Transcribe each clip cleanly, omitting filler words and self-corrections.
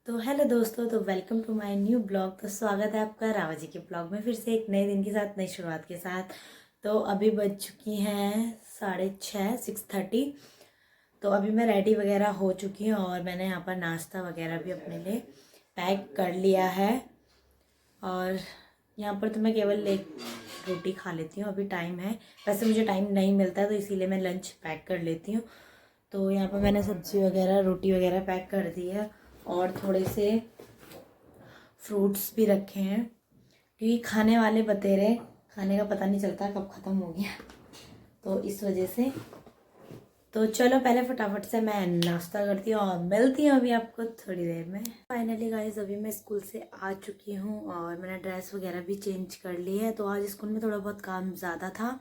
तो हेलो दोस्तों, तो welcome to my new blog. तो स्वागत है आपका रावा जी के ब्लॉग में फिर से एक नए दिन के साथ, नई शुरुआत के साथ। तो अभी बज चुकी हैं 6:30, 6:30। तो अभी मैं रेडी वगैरह हो चुकी हूँ और मैंने यहाँ पर नाश्ता वगैरह भी अपने लिए पैक कर लिया है। और यहाँ पर तो मैं केवल एक रोटी खा लेती हूँ, अभी टाइम है। वैसे मुझे टाइम नहीं मिलता तो इसीलिए मैं लंच पैक कर लेती हूँ। तो यहाँ पर मैंने सब्ज़ी वगैरह, रोटी वगैरह पैक कर दी है और थोड़े से फ्रूट्स भी रखे हैं, क्योंकि खाने वाले बतेरे, खाने का पता नहीं चलता कब ख़त्म हो गया, तो इस वजह से। तो चलो पहले फटाफट से मैं नाश्ता करती हूँ और मिलती हूँ अभी आपको थोड़ी देर में। फाइनली गाइस, अभी मैं स्कूल से आ चुकी हूँ और मैंने ड्रेस वगैरह भी चेंज कर ली है। तो आज स्कूल में थोड़ा बहुत काम ज़्यादा था,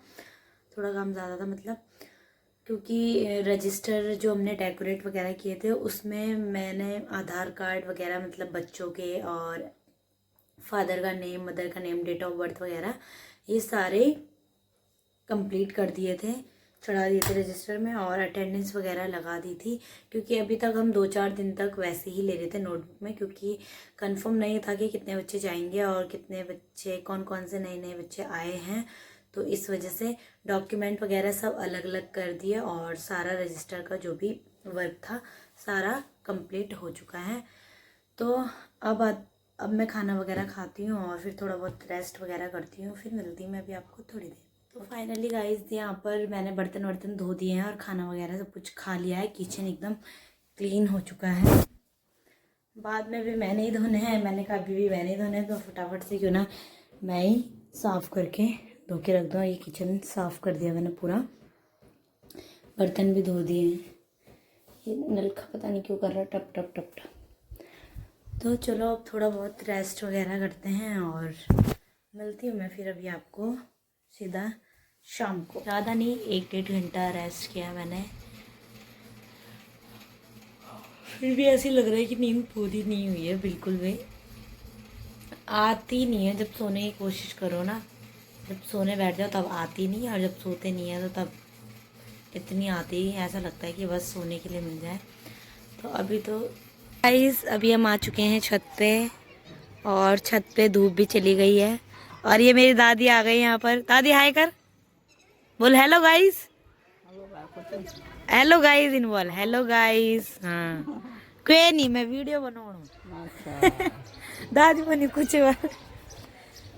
मतलब क्योंकि रजिस्टर जो हमने डेकोरेट वगैरह किए थे उसमें मैंने आधार कार्ड वगैरह, मतलब बच्चों के और फादर का नेम, मदर का नेम, डेट ऑफ बर्थ वगैरह ये सारे कंप्लीट कर दिए थे, चढ़ा दिए थे रजिस्टर में, और अटेंडेंस वगैरह लगा दी थी। क्योंकि अभी तक हम 2-4 दिन तक वैसे ही ले रहे थे नोटबुक में, क्योंकि कंफर्म नहीं था कि कितने बच्चे जाएंगे और कितने बच्चे, कौन कौन से नए नए बच्चे आए हैं। तो इस वजह से डॉक्यूमेंट वगैरह सब अलग अलग कर दिए और सारा रजिस्टर का जो भी वर्क था सारा कंप्लीट हो चुका है। तो अब मैं खाना वगैरह खाती हूँ और फिर थोड़ा बहुत रेस्ट वगैरह करती हूँ, फिर मिलती हूँ मैं अभी आपको थोड़ी देर। तो फाइनली गाइस, यहाँ पर मैंने बर्तन वर्तन धो दिए हैं और खाना वगैरह सब कुछ खा लिया है। किचन एकदम क्लीन हो चुका है। बाद में भी मैंने ही धोने हैं, मैंने कहा अभी भी मैंने ही धोने हैं, तो फटाफट से क्यों ना मैं ही साफ़ करके धो के रख दूँ। ये किचन साफ़ कर दिया मैंने पूरा, बर्तन भी धो दिए हैं। ये नल का पता नहीं क्यों कर रहा है टप टप टप टप। तो चलो अब थोड़ा बहुत रेस्ट वगैरह करते हैं और मिलती हूँ मैं फिर अभी आपको सीधा शाम को। ज़्यादा नहीं, 1-1.5 घंटा रेस्ट किया मैंने, फिर भी ऐसी लग रहा है कि नींद पूरी नहीं हुई है बिल्कुल भी। आती नहीं है, जब सोने की कोशिश करो ना, जब सोने बैठ जाओ तब आती नहीं, और जब सोते नहीं है तो तब इतनी आती है, ऐसा लगता है कि बस सोने के लिए मिल जाए। तो अभी तो गाइस, अभी हम आ चुके हैं छत पे और छत पे धूप भी चली गई है और ये मेरी दादी आ गई यहाँ पर। दादी हाय कर, बोल hello guys. Hello guys in बोल, हेलो गाइस। हाँ कोई नहीं, मैं वीडियो बनाऊँ दादी बनी कुछ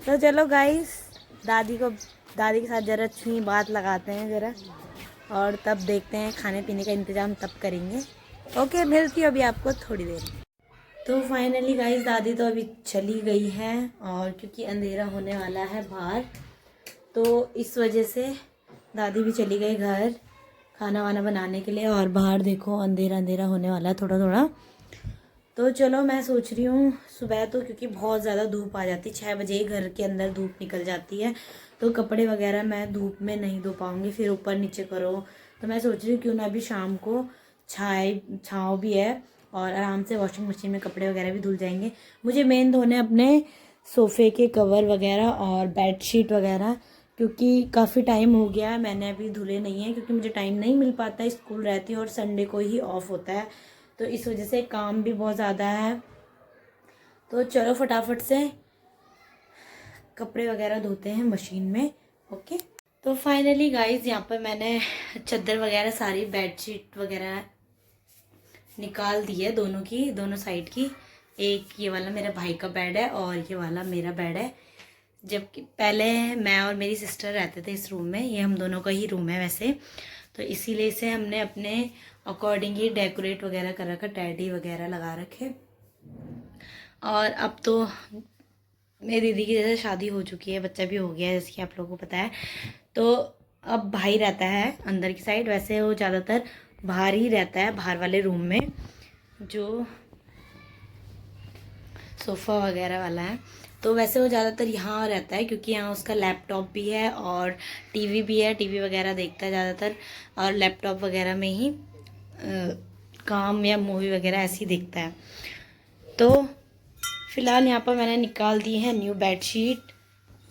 तो चलो गाइस, दादी के साथ जरा छुई बात लगाते हैं जरा, और तब देखते हैं खाने पीने का इंतज़ाम तब करेंगे। ओके, मिलती हूँ अभी आपको थोड़ी देर में। तो फाइनली गाइस, दादी तो अभी चली गई है और क्योंकि अंधेरा होने वाला है बाहर, तो इस वजह से दादी भी चली गई घर खाना वाना बनाने के लिए। और बाहर देखो अंधेरा अंधेरा होने वाला है थोड़ा थोड़ा। तो चलो मैं सोच रही हूँ सुबह तो, क्योंकि बहुत ज़्यादा धूप आ जाती है, 6 बजे ही घर के अंदर धूप निकल जाती है, तो कपड़े वगैरह मैं धूप में नहीं धो पाऊँगी, फिर ऊपर नीचे करो। तो मैं सोच रही हूँ क्यों ना अभी शाम को छाँव भी है और आराम से वॉशिंग मशीन में कपड़े वगैरह भी धुल जाएंगे। मुझे मेन धोने अपने सोफ़े के कवर वगैरह और बेडशीट वगैरह, क्योंकि काफ़ी टाइम हो गया है मैंने अभी धुले नहीं है, क्योंकि मुझे टाइम नहीं मिल पाता, स्कूल रहती है और संडे को ही ऑफ होता है, तो इस वजह से काम भी बहुत ज़्यादा है। तो चलो फटाफट से कपड़े वगैरह धोते हैं मशीन में। ओके, तो फाइनली गाइस, यहाँ पर मैंने चादर वगैरह सारी, बेडशीट वगैरह निकाल दी है, दोनों साइड की। एक ये वाला मेरा भाई का बेड है और ये वाला मेरा बेड है। जबकि पहले मैं और मेरी सिस्टर रहते थे इस रूम में, ये हम दोनों का ही रूम है वैसे, तो इसीलिए इसे हमने अपने अकॉर्डिंग ही डेकोरेट वगैरह कर रखा, टैडी वगैरह लगा रखे। और अब तो मेरी दीदी की जैसे शादी हो चुकी है, बच्चा भी हो गया है जैसे कि आप लोगों को पता है, तो अब भाई रहता है अंदर की साइड। वैसे वो ज़्यादातर बाहर ही रहता है, बाहर वाले रूम में जो सोफ़ा वगैरह वाला है, तो वैसे वो ज़्यादातर यहाँ रहता है, क्योंकि यहाँ उसका लैपटॉप भी है और टीवी भी है, टीवी वगैरह देखता है ज़्यादातर, और लैपटॉप वगैरह में ही काम या मूवी वगैरह ऐसे ही देखता है। तो फ़िलहाल यहाँ पर मैंने निकाल दी है न्यू बेडशीट,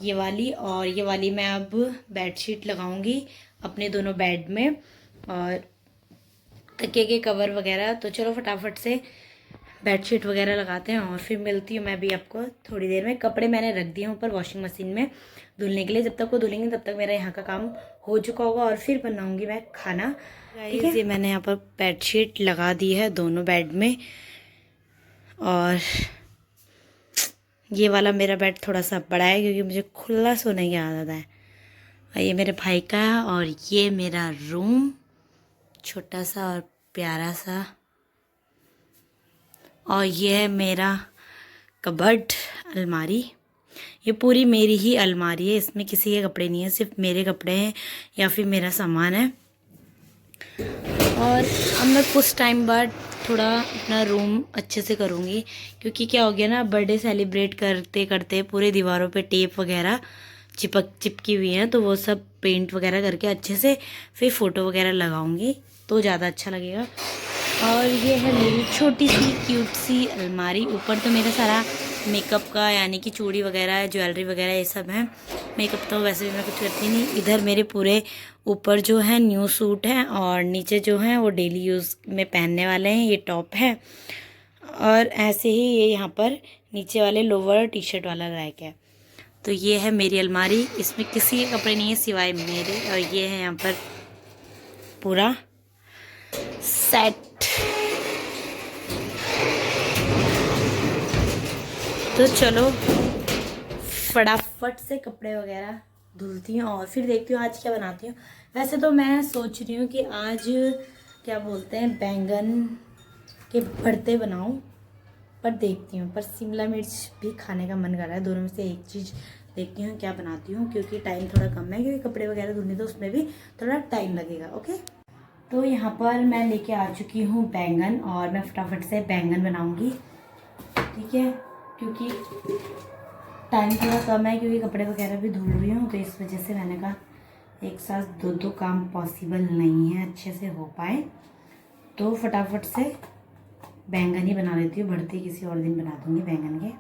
ये वाली, और ये वाली मैं अब बेडशीट लगाऊंगी अपने दोनों बेड में, और तकिए के कवर वगैरह। तो चलो फटाफट से बेडशीट वगैरह लगाते हैं और फिर मिलती हूँ मैं भी आपको थोड़ी देर में। कपड़े मैंने रख दिए ऊपर वॉशिंग मशीन में धुलने के लिए, जब तक वो धुलेंगे तब तक मेरा यहाँ का काम हो चुका होगा और फिर बनाऊँगी मैं खाना। ठीक है, ये मैंने यहाँ पर बेडशीट लगा दी है दोनों बेड में, और ये वाला मेरा बेड थोड़ा सा बड़ा है क्योंकि मुझे खुला सोने की आदत है। और ये मेरे भाई का है, और ये मेरा रूम छोटा सा और प्यारा सा, और ये है मेरा कबर्ड अलमारी। ये पूरी मेरी ही अलमारी है, इसमें किसी के कपड़े नहीं है, सिर्फ मेरे कपड़े हैं या फिर मेरा सामान है। और अब मैं कुछ टाइम बाद थोड़ा अपना रूम अच्छे से करूँगी, क्योंकि क्या हो गया ना, बर्थडे सेलिब्रेट करते करते पूरे दीवारों पे टेप वगैरह चिपकी हुई हैं, तो वो सब पेंट वगैरह करके अच्छे से फिर फ़ोटो वगैरह लगाऊंगी तो ज़्यादा अच्छा लगेगा। और ये है मेरी छोटी सी क्यूट सी अलमारी। ऊपर तो मेरा सारा मेकअप का, यानी कि चूड़ी वगैरह, ज्वेलरी वगैरह ये सब है। मेकअप तो वैसे भी मैं कुछ करती नहीं। इधर मेरे पूरे ऊपर जो है न्यू सूट हैं, और नीचे जो हैं वो डेली यूज़ में पहनने वाले हैं, ये टॉप है। और ऐसे ही ये यहाँ पर नीचे वाले लोवर टी शर्ट वाला रैक है। तो ये है मेरी अलमारी, इसमें किसी के कपड़े नहीं है सिवाय मेरे। और ये है यहाँ पर पूरा सेट। तो चलो फटाफट से कपड़े वगैरह धुलती हूँ और फिर देखती हूँ आज क्या बनाती हूँ। वैसे तो मैं सोच रही हूँ कि आज क्या बोलते हैं, बैंगन के भरते बनाऊँ, पर देखती हूँ। पर शिमला मिर्च भी खाने का मन कर रहा है, दोनों में से एक चीज़ देखती हूँ क्या बनाती हूँ, क्योंकि टाइम थोड़ा कम है, क्योंकि कपड़े वगैरह धुलने तो उसमें भी थोड़ा टाइम लगेगा। ओके, तो यहाँ पर मैं लेके आ चुकी हूँ बैंगन, और मैं फटाफट से बैंगन बनाऊँगी। ठीक है, क्योंकि टाइम थोड़ा कम है, क्योंकि कपड़े वगैरह भी धुल रही हूँ, तो इस वजह से मैंने कहा एक साथ दो काम पॉसिबल नहीं है अच्छे से हो पाए, तो फटाफट से बैंगन ही बना लेती हूँ। भरते किसी और दिन बना दूँगी बैंगन के।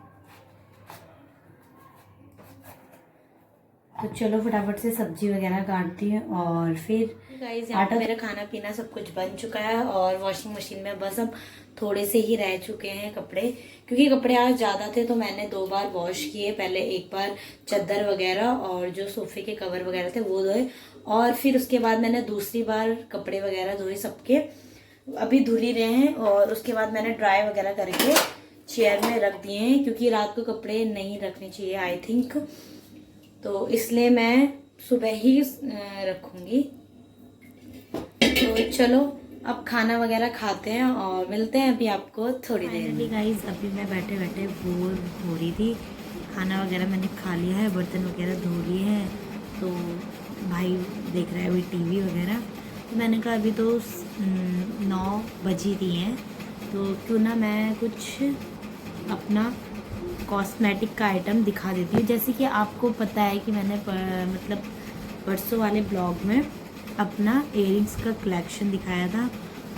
तो चलो फटाफट से सब्जी वगैरह काटती हूँ, और फिर गाइस यहाँ पर मेरा खाना पीना सब कुछ बन चुका है, और वॉशिंग मशीन में बस अब थोड़े से ही रह चुके हैं कपड़े, क्योंकि कपड़े आज ज़्यादा थे तो मैंने 2 बार वॉश किए। पहले एक बार चादर वगैरह और जो सोफे के कवर वगैरह थे वो धोए, और फिर उसके बाद मैंने दूसरी बार कपड़े वगैरह धोए सबके, अभी धुल ही रहे हैं। और उसके बाद मैंने ड्राई वगैरह करके चेयर में रख दिए हैं, क्योंकि रात को कपड़े नहीं रखने चाहिए आई थिंक, तो इसलिए मैं सुबह ही रखूँगी। तो चलो अब खाना वगैरह खाते हैं और मिलते हैं अभी आपको थोड़ी देर में। गाइस अभी मैं बैठे बैठे बोर हो रही थी, खाना वगैरह मैंने खा लिया है, बर्तन वगैरह धो लिए हैं, तो भाई देख रहा है अभी टीवी वगैरह। तो मैंने कहा अभी तो 9 बज ही रही हैं, तो क्यों ना मैं कुछ अपना कॉस्मेटिक का आइटम दिखा देती हूँ। जैसे कि आपको पता है कि मैंने मतलब परसों वाले ब्लॉग में अपना इयरिंग्स का कलेक्शन दिखाया था,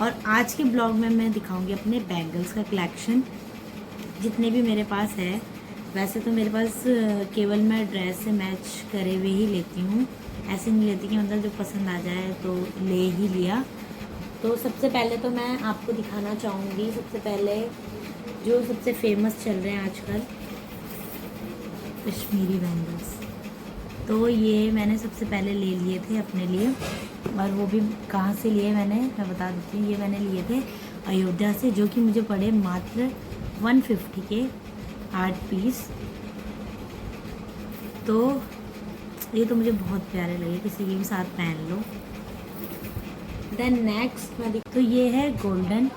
और आज के ब्लॉग में मैं दिखाऊंगी अपने बैंगल्स का कलेक्शन जितने भी मेरे पास है। वैसे तो मेरे पास केवल मैं ड्रेस से मैच करे हुए ही लेती हूँ, ऐसे नहीं लेती कि मतलब जो पसंद आ जाए तो ले ही लिया। तो सबसे पहले तो मैं आपको दिखाना चाहूँगी, सबसे पहले जो सबसे फेमस चल रहे हैं आजकल, कश्मीरी बैंगल्स। तो ये मैंने सबसे पहले ले लिए थे अपने लिए, और वो भी कहाँ से लिए मैं बता देती हूँ। ये मैंने लिए थे अयोध्या से, जो कि मुझे पड़े मात्र 150 के 8 पीस। तो ये तो मुझे बहुत प्यारे लगे, किसी के भी साथ पहन लो। देन नेक्स्ट मैं तो ये है गोल्डन,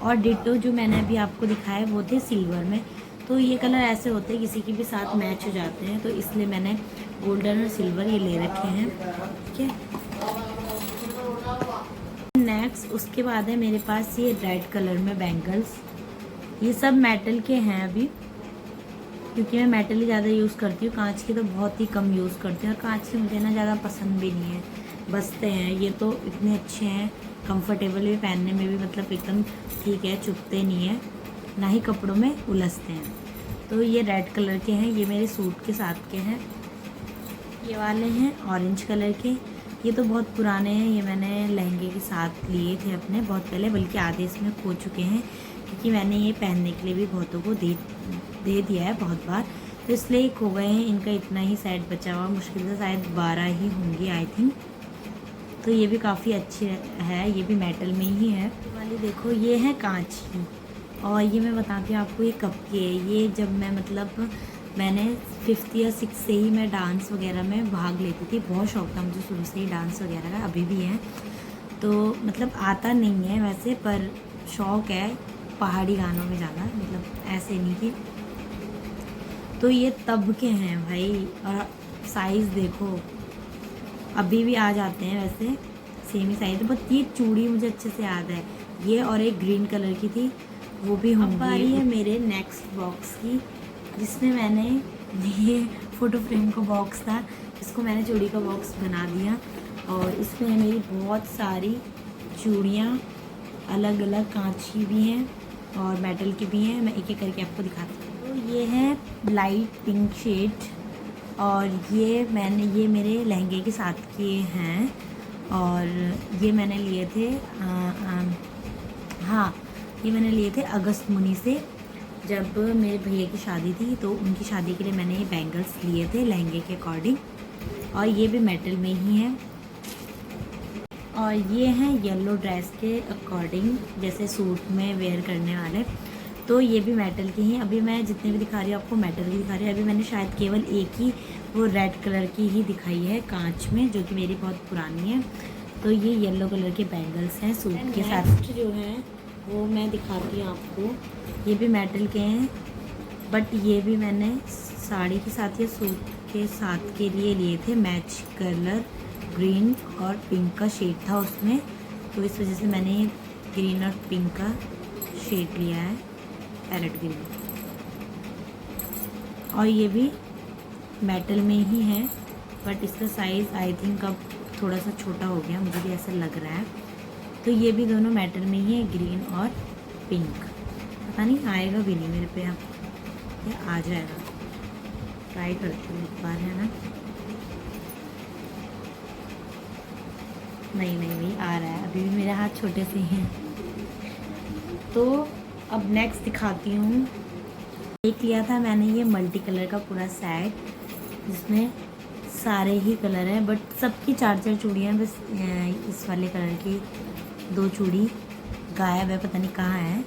और डिटो जो मैंने अभी आपको दिखाया वो थे सिल्वर में। तो ये कलर ऐसे होते हैं किसी के भी साथ मैच हो जाते हैं, तो इसलिए मैंने गोल्डन और सिल्वर ये ले रखे हैं। ठीक है, नेक्स्ट उसके बाद है मेरे पास ये रेड कलर में बैंगल्स। ये सब मेटल के हैं अभी, क्योंकि मैं मेटल ही ज़्यादा यूज़ करती हूँ, कांच के तो बहुत ही कम यूज़ करती हूँ, और कांच के मुझे ना ज़्यादा पसंद भी नहीं है, बसते हैं। ये तो इतने अच्छे हैं, कंफर्टेबल भी, पहनने में भी मतलब एकदम ठीक है, चुभते नहीं है, ना ही कपड़ों में उलझते हैं। तो ये रेड कलर के हैं, ये मेरे सूट के साथ के हैं। ये वाले हैं ऑरेंज कलर के, ये तो बहुत पुराने हैं, ये मैंने लहंगे के साथ लिए थे अपने बहुत पहले, बल्कि आधे इसमें खो चुके हैं, क्योंकि मैंने ये पहनने के लिए भी बहुतों को दे दिया है बहुत बार, तो इसलिए खो गए हैं। इनका इतना ही सेट बचा हुआ, मुश्किल से शायद 12 ही होंगी आई थिंक। तो ये भी काफ़ी अच्छी है, ये भी मेटल में ही है। वाली देखो ये है कांच की, और ये मैं बताती हूँ आपको ये कब की है। ये जब मैंने 5th या 6th से ही मैं डांस वगैरह में भाग लेती थी। बहुत शौक था मुझे शुरू से ही डांस वगैरह का, अभी भी है। तो मतलब आता नहीं है वैसे, पर शौक़ है पहाड़ी गानों में ज़्यादा, मतलब ऐसे नहीं कि। तो ये तब के हैं भाई, और साइज़ देखो अभी भी आ जाते हैं वैसे, सेम ही साइज़। बट ये चूड़ी मुझे अच्छे से याद है, ये और एक ग्रीन कलर की थी, वो भी होंगी। अब आ रही है मेरे नेक्स्ट बॉक्स की, जिसमें मैंने ये फ़ोटो फ्रेम का बॉक्स था, इसको मैंने चूड़ी का बॉक्स बना दिया। और इसमें मेरी बहुत सारी चूड़ियाँ अलग अलग कांच की भी हैं और मेटल की भी हैं। मैं एक एक करके आपको दिखाती हूँ। तो ये है लाइट पिंक शेड, और ये मेरे लहंगे के साथ के हैं, और ये मैंने लिए थे हाँ, ये मैंने लिए थे अगस्त मुनि से। जब मेरे भैया की शादी थी तो उनकी शादी के लिए मैंने ये बैंगल्स लिए थे लहंगे के अकॉर्डिंग, और ये भी मेटल में ही है। और ये हैं येलो ड्रेस के अकॉर्डिंग, जैसे सूट में वेयर करने वाले, तो ये भी मेटल के ही। अभी मैं जितने भी दिखा रही हूँ आपको मेटल की दिखा रही हूँ। अभी मैंने शायद केवल एक ही वो रेड कलर की ही दिखाई है कांच में, जो कि मेरी बहुत पुरानी है। तो ये येलो कलर के बैंगल्स हैं सूट के साथ। जो है वो मैं दिखाती हूँ आपको, ये भी मेटल के हैं, बट ये भी मैंने साड़ी के साथ या सूट के साथ के लिए थे। मैच कलर ग्रीन और पिंक का शेड था उसमें, तो इस वजह से मैंने ग्रीन और पिंक का शेड लिया है, पैरेट ग्रीन। और ये भी मेटल में ही है, बट इसका साइज़ आई थिंक अब थोड़ा सा छोटा हो गया, मुझे भी ऐसा लग रहा है। तो ये भी दोनों मेटल में ही है, ग्रीन और पिंक। पता नहीं आएगा भी नहीं मेरे पे, अब या आ जाएगा, ट्राई करती हूँ एक बार, है ना। नहीं आ रहा है, अभी भी मेरे हाथ छोटे से हैं। तो अब नेक्स्ट दिखाती हूँ। एक लिया था मैंने ये मल्टी कलर का पूरा सेट, जिसमें सारे ही कलर हैं, बट सबकी 4-4 चूड़ियाँ, बस इस वाले कलर की 2 चूड़ी गायब है, पता नहीं कहाँ है।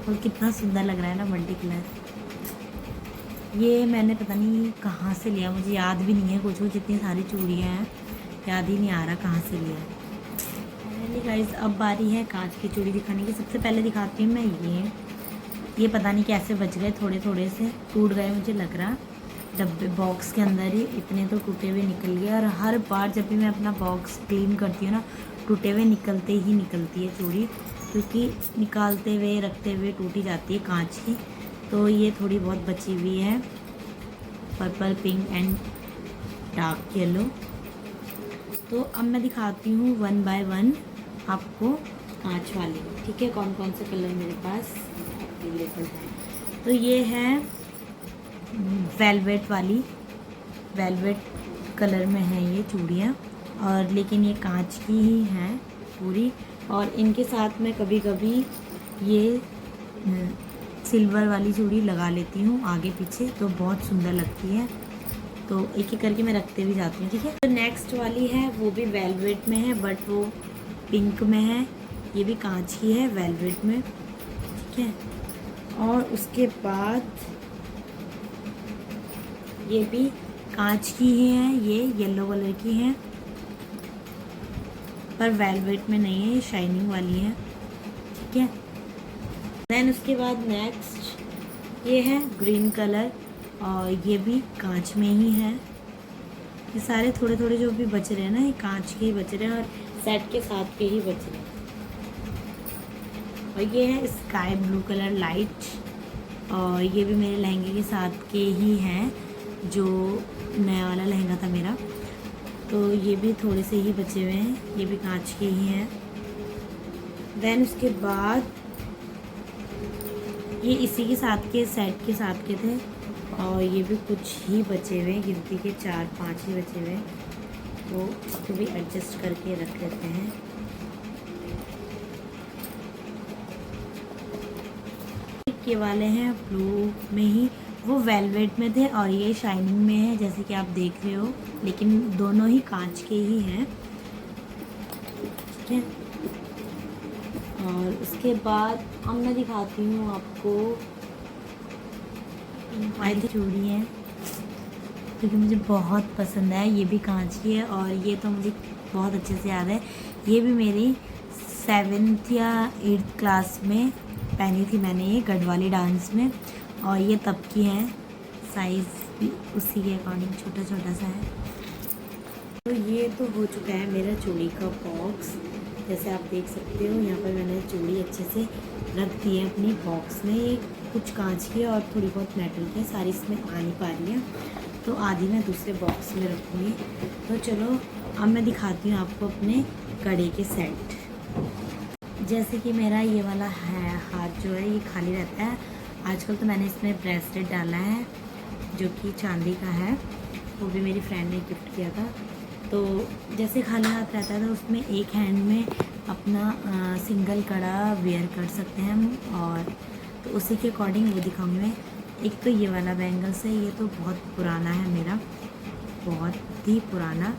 और कितना सुंदर लग रहा है ना मल्टी कलर। ये मैंने पता नहीं कहाँ से लिया, मुझे याद भी नहीं है कुछ, जितनी सारी चूड़ियाँ हैं याद ही नहीं आ रहा कहाँ से लिया है। गाइस अब बारी है कांच की चूड़ी दिखाने की। सबसे पहले दिखाती हूँ मैं ये पता नहीं कैसे बच गए, थोड़े थोड़े से टूट गए मुझे लग रहा, डब्बे बॉक्स के अंदर ही इतने तो टूटे हुए निकल गए। और हर बार जब भी मैं अपना बॉक्स क्लीन करती हूँ ना, टूटे हुए निकलते ही निकलती है चूड़ी, क्योंकि निकालते हुए रखते हुए टूटी जाती है कांच की। तो ये थोड़ी बहुत बची हुई है, purple pink and dark yellow. तो अब मैं दिखाती हूँ 1 बाय 1 आपको कांच वाली, ठीक है, कौन कौन से कलर मेरे पास अवेलेबल है। तो ये है वेलवेट वाली, वेलवेट कलर में है ये चूड़ियाँ, और लेकिन ये कांच की ही हैं पूरी। और इनके साथ मैं कभी कभी ये सिल्वर वाली चूड़ी लगा लेती हूँ आगे पीछे, तो बहुत सुंदर लगती है। तो एक एक करके मैं रखते भी जाती हूँ, ठीक है। तो नेक्स्ट वाली है वो भी वेलवेट में है, बट वो पिंक में है। ये भी कांच की है वेलवेट में, ठीक है। और उसके बाद ये भी कांच की ही है, ये येलो कलर की है, पर वेलवेट में नहीं है, ये शाइनिंग वाली है, ठीक है। देन उसके बाद नेक्स्ट ये है ग्रीन कलर, और ये भी कांच में ही है। ये सारे थोड़े थोड़े जो भी बच रहे हैं ना, ये कांच के ही बच रहे हैं और सेट के साथ के ही बच रहे हैं। और ये है स्काई ब्लू कलर लाइट, और ये भी मेरे लहंगे के साथ के ही हैं, जो नया वाला लहंगा था मेरा। तो ये भी थोड़े से ही बचे हुए हैं, ये भी कांच के ही हैं। देन उसके बाद ये इसी के साथ के सेट के साथ के थे, और ये भी कुछ ही बचे हुए, गिनती के 4-5 ही बचे हुए, तो इसको भी एडजस्ट करके रख लेते हैं। एक ये वाले हैं ब्लू में ही, वो वेलवेट में थे और ये शाइनिंग में है जैसे कि आप देख रहे हो, लेकिन दोनों ही कांच के ही हैं। ठीक है, और उसके बाद अब मैं दिखाती हूँ आपको फायदे चूड़ी हैं क्योंकि मुझे बहुत पसंद है। ये भी कांच की है और ये तो मुझे बहुत अच्छे से याद है, ये भी मेरी 7th या 8th क्लास में पहनी थी मैंने ये गढ़वाली डांस में, और ये तब की है, साइज़ भी उसी के अकॉर्डिंग छोटा छोटा सा है। तो ये तो हो चुका है मेरा चूड़ी का बॉक्स। जैसे आप देख सकते हो यहाँ पर मैंने चूड़ी अच्छे से रख दी है अपनी बॉक्स में। ये कुछ कांच की है और थोड़ी बहुत मेटल की है, सारी इसमें आ नहीं पा रही है, तो आधी मैं दूसरे बॉक्स में रखूँगी। तो चलो अब मैं दिखाती हूँ आपको अपने कड़े के सेट। जैसे कि मेरा ये वाला है हाथ जो है ये खाली रहता है, आजकल तो मैंने इसमें ब्रेसलेट डाला है जो कि चांदी का है, वो भी मेरी फ्रेंड ने गिफ्ट किया था। तो जैसे खाली हाथ रहता है तो उसमें एक हैंड में अपना सिंगल कड़ा वेयर कर सकते हैं हम, और तो उसी के अकॉर्डिंग वो दिखाऊंगी मैं। एक तो ये वाला बैंगल्स है, ये तो बहुत पुराना है मेरा, बहुत ही पुराना,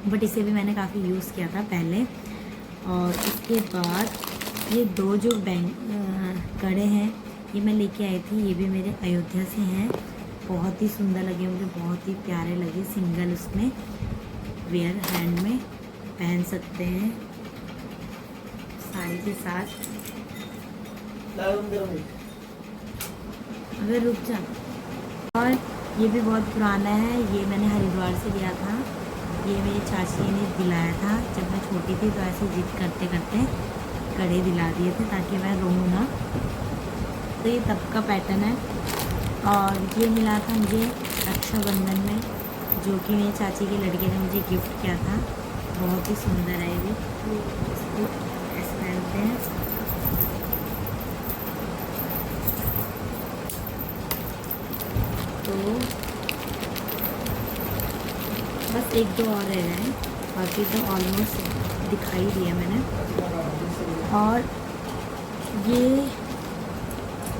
बट इसे भी मैंने काफ़ी यूज़ किया था पहले। और उसके बाद ये दो जो कड़े हैं ये मैं लेके आई थी, ये भी मेरे अयोध्या से हैं, बहुत ही सुंदर लगे मुझे, बहुत ही प्यारे लगे। सिंगल उसमें वेयर हैंड में पहन सकते हैं साड़ी के साथ। अगर रुक जा। और ये भी बहुत पुराना है, ये मैंने हरिद्वार से लिया था, ये मेरी चाची ने दिलाया था जब मैं छोटी थी, तो ऐसे जिद करते करते कड़े दिला दिए थे ताकि मैं रोऊँ ना। तो ये तब का पैटर्न है, और ये मिला था मुझे रक्षाबंधन में, जो कि मेरी चाची के लड़के ने मुझे गिफ्ट किया था, बहुत ही सुंदर है ये भी। इसको ऐसे पहनते हैं, तो बस एक दो और रह गए हैं, बाकी तो ऑलमोस्ट दिखाई दिया मैंने। और ये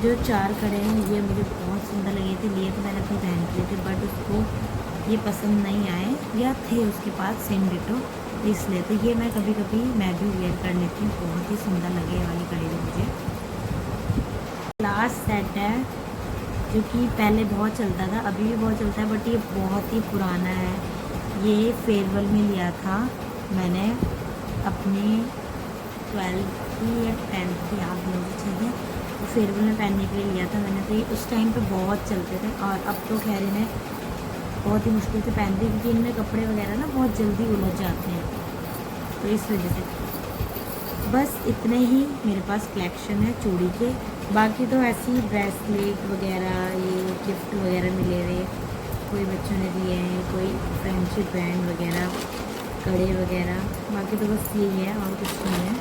जो 4 कड़े हैं ये मुझे बहुत सुंदर लगे थे, लिए तो मैंने अपनी बहन के लिए थे, बट उसको ये पसंद नहीं आए, या थे उसके पास सेम डिटो, इसलिए तो ये मैं कभी कभी मैं भी वेयर कर लेती हूँ, बहुत ही सुंदर लगे ये वाली कड़े मुझे। लास्ट सेट है जो कि पहले बहुत चलता था, अभी भी बहुत चलता है, बट ये बहुत ही पुराना है। ये फेयरवेल में लिया था मैंने अपनी 12th की या 10th की, याद मुझे चाहिए, तो फेयरवेल में पहनने के लिए लिया था मैंने। तो ये उस टाइम पे बहुत चलते थे, और अब तो खैर इन्हें बहुत ही मुश्किल से पहनते हैं क्योंकि इनमें कपड़े वगैरह ना बहुत जल्दी उलझ जाते हैं, तो इस वजह से। बस इतने ही मेरे पास कलेक्शन है चूड़ी के, बाकी तो ऐसी ब्रेसलेट वगैरह, ये गिफ्ट वगैरह मिले हुए, कोई बच्चों ने दिए हैं, कोई फ्रेंडशिप बैंड वगैरह, कड़े वगैरह, बाकी तो बस यही है और कुछ नहीं है।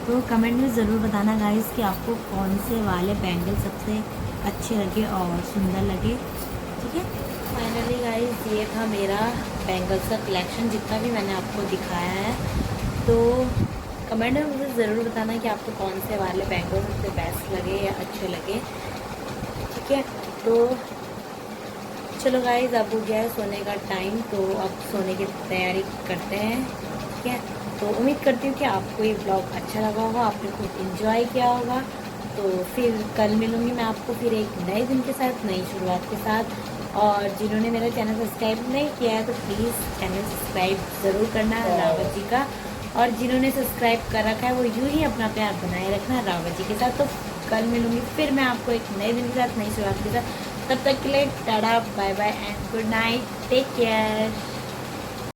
तो कमेंट में ज़रूर बताना गाइस कि आपको कौन से वाले बैंगल सबसे अच्छे लगे और सुंदर लगे। ठीक है, फाइनली गाइस ये था मेरा बैंगल्स का कलेक्शन जितना भी मैंने आपको दिखाया है। तो कमेंट में मुझे ज़रूर बताना कि आपको कौन से वाले बैंगल्स सबसे बेस्ट लगे या अच्छे लगे। ठीक है, तो चलो गाइस अब हो गया है सोने का टाइम, तो अब सोने की तैयारी करते हैं। ठीक है, तो उम्मीद करती हूँ कि आपको ये ब्लॉग अच्छा लगा होगा, आपने खूब इंजॉय किया होगा। तो फिर कल मिलूँगी मैं आपको फिर एक नए दिन के साथ, नई शुरुआत के साथ। और जिन्होंने मेरा चैनल सब्सक्राइब नहीं किया है तो प्लीज़ चैनल सब्सक्राइब ज़रूर करना रावत जी का, और जिन्होंने सब्सक्राइब कर रखा है वो यूँ ही अपना प्यार बनाए रखना रावत जी के साथ। तो कल मिलूँगी फिर मैं आपको एक नए दिन के साथ, नई शुरुआत के साथ। तब तक के लिए tata, bye bye and good night, take care.